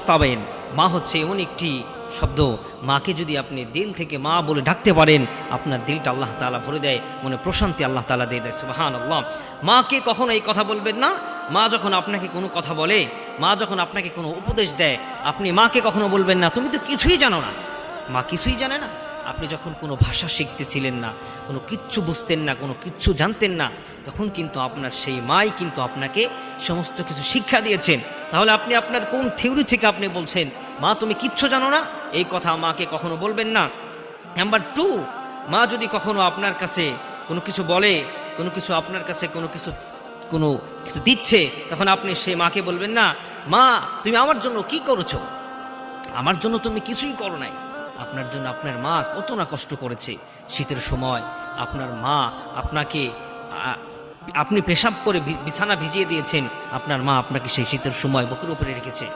স্তাবেন, মা হচ্ছে এমন একটি শব্দ, মাকে যদি আপনি দিল থেকে মা বলে ডাকতে পারেন, আপনার দিলটা আল্লাহ তাআলা ভরে দেয়, মনে প্রশান্তি আল্লাহ তাআলা দিয়ে দেয়। সুবহানাল্লাহ। মাকে কখনো এই কথা বলবেন না, মা যখন আপনাকে কোনো কথা বলে, মা যখন আপনাকে কোনো উপদেশ দেয়, আপনি মাকে কখনো বলবেন না তুমি তো কিছুই জানো না। মা কিছুই জানে না। আপনি যখন কোনো ভাষা শিখতেছিলেন না, কোনো কিচ্ছু বুঝতেন না, কোনো কিচ্ছু জানতেন না, তখন কিন্তু আপনার সেই মাই কিন্তু আপনাকে সমস্ত কিছু শিক্ষা দিয়েছেন। তাহলে আপনি আপনার কোন থিওরি থেকে আপনি বলছেন মা তুমি কিচ্ছু জানো না? এই কথা মাকে কখনো বলবেন না। নাম্বার 2, মা যদি কখনো আপনার কাছে কোনো কিছু বলে, কোনো কিছু আপনার কাছে কোনো কিছু দিচ্ছে, তখন আপনি সেই মাকে বলবেন না মা তুমি আমার জন্য কি করেছো? আমার জন্য তুমি কিছুই করো নাই। আপনার জন্য আপনার মা কত না কষ্ট করেছে। শীতের সময় আপনার মা আপনাকে আপনি পেশাব করে বিছানা ভিজিয়ে দিয়েছেন, আপনার মা আপনাকে সেই শীতের সময় বুকের উপরে রেখেছে।